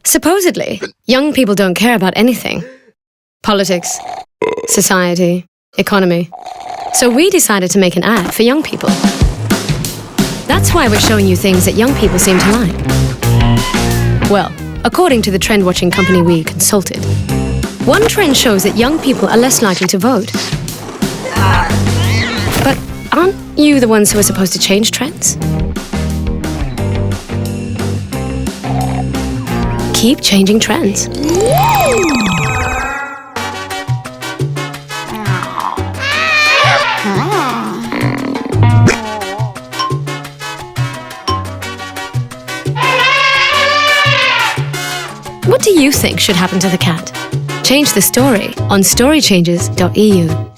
Supposedly, young people don't care about anything. Politics, society, economy. So we decided to make an ad for young people. That's why we're showing you things that young people seem to like. Well, according to the trend-watching company we consulted, one trend shows that young people are less likely to vote. But aren't you the ones who are supposed to change trends? Keep changing trends. What do you think should happen to the cat? Change the story on storychangers.eu.